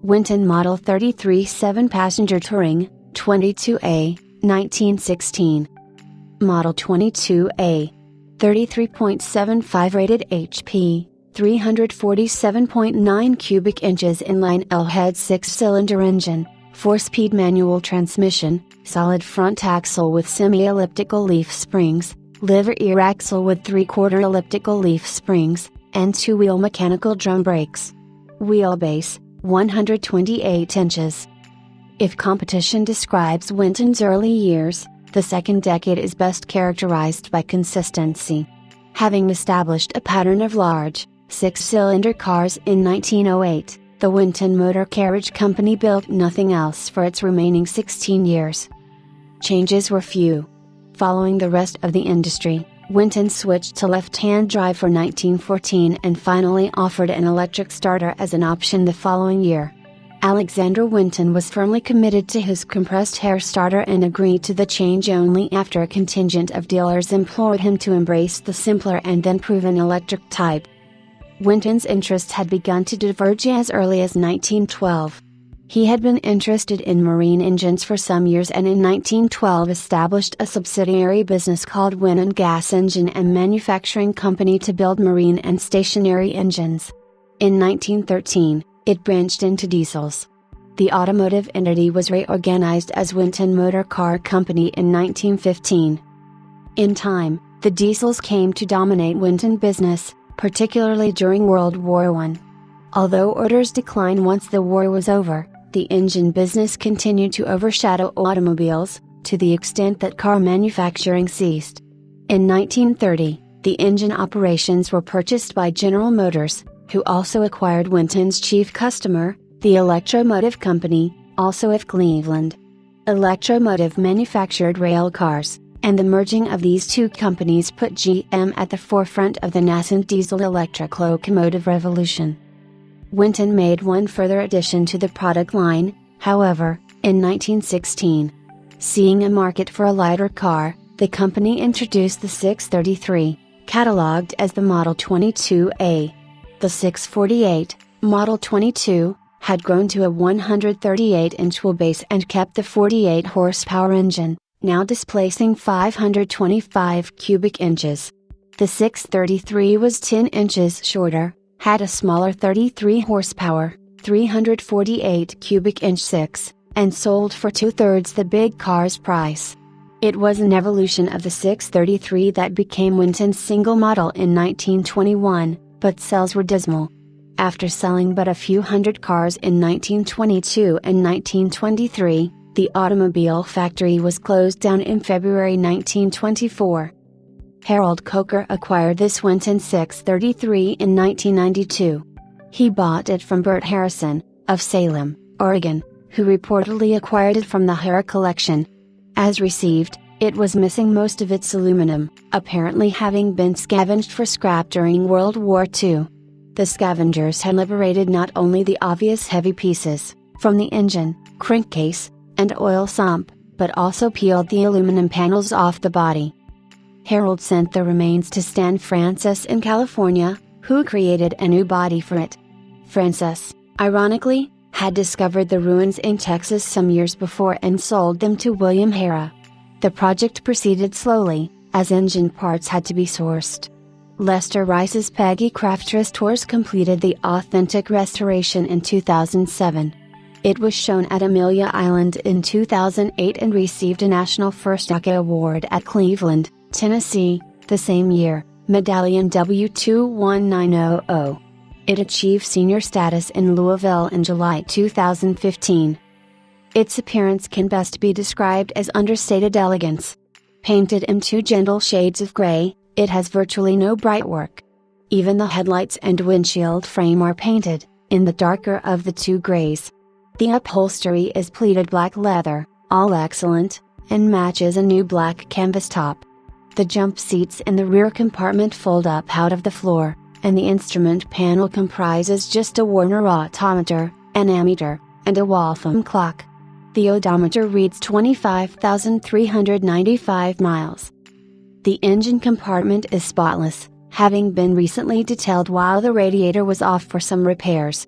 Winton Model 33 7-passenger touring, 22A, 1916. Model 22A. 33.75 rated HP, 347.9 cubic inches inline L-head 6-cylinder engine, 4-speed manual transmission, solid front axle with semi-elliptical leaf springs, liver ear axle with 3/4 elliptical leaf springs, and 2-wheel mechanical drum brakes. Wheelbase, 128 inches. If competition describes Winton's early years, the second decade is best characterized by consistency. Having established a pattern of large, 6-cylinder cars in 1908, the Winton Motor Carriage Company built nothing else for its remaining 16 years. Changes were few. Following the rest of the industry, Winton switched to left-hand drive for 1914 and finally offered an electric starter as an option the following year. Alexander Winton was firmly committed to his compressed air starter and agreed to the change only after a contingent of dealers implored him to embrace the simpler and then proven electric type. Winton's interest had begun to diverge as early as 1912. He had been interested in marine engines for some years and in 1912 established a subsidiary business called Winton Gas Engine and Manufacturing Company to build marine and stationary engines. In 1913, it branched into diesels. The automotive entity was reorganized as Winton Motor Car Company in 1915. In time, the diesels came to dominate Winton business, particularly during World War I. Although orders declined once the war was over, the engine business continued to overshadow automobiles, to the extent that car manufacturing ceased. In 1930, the engine operations were purchased by General Motors, who also acquired Winton's chief customer, the Electromotive Company, also of Cleveland. Electromotive manufactured rail cars, and the merging of these two companies put GM at the forefront of the nascent diesel-electric locomotive revolution. Winton made one further addition to the product line, however, in 1916. Seeing a market for a lighter car, the company introduced the 633, catalogued as the Model 22A. The 648, Model 22, had grown to a 138-inch wheelbase and kept the 48-horsepower engine, now displacing 525 cubic inches. The 633 was 10 inches shorter, had a smaller 33 horsepower, 348 cubic inch 6, and sold for 2/3 the big car's price. It was an evolution of the 633 that became Winton's single model in 1921, but sales were dismal. After selling but a few hundred cars in 1922 and 1923, the automobile factory was closed down in February 1924. Harold Coker acquired this Winton 633 in 1992. He bought it from Bert Harrison, of Salem, Oregon, who reportedly acquired it from the Hara collection. As received, it was missing most of its aluminum, apparently having been scavenged for scrap during World War II. The scavengers had liberated not only the obvious heavy pieces, from the engine, crankcase, and oil sump, but also peeled the aluminum panels off the body. Harold sent the remains to Stan Francis in California, who created a new body for it. Francis, ironically, had discovered the ruins in Texas some years before and sold them to William Hara. The project proceeded slowly, as engine parts had to be sourced. Lester Rice's Peggy Craft Restores completed the authentic restoration in 2007. It was shown at Amelia Island in 2008 and received a National First Ducky Award at Cleveland, Tennessee, the same year, Medallion W21900. It achieved senior status in Louisville in July 2015. Its appearance can best be described as understated elegance. Painted in 2 gentle shades of gray, it has virtually no bright work. Even the headlights and windshield frame are painted, in the darker of the 2 grays. The upholstery is pleated black leather, all excellent, and matches a new black canvas top. The jump seats in the rear compartment fold up out of the floor, and the instrument panel comprises just a Warner odometer, an ammeter, and a Waltham clock. The odometer reads 25,395 miles. The engine compartment is spotless, having been recently detailed while the radiator was off for some repairs.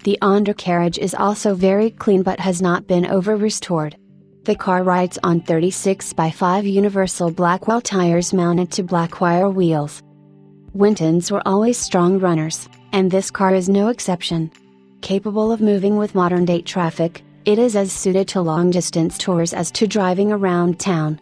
The undercarriage is also very clean but has not been over-restored. The car rides on 36x5 universal Blackwell tires mounted to black wire wheels. Wintons were always strong runners, and this car is no exception. Capable of moving with modern-day traffic, it is as suited to long-distance tours as to driving around town.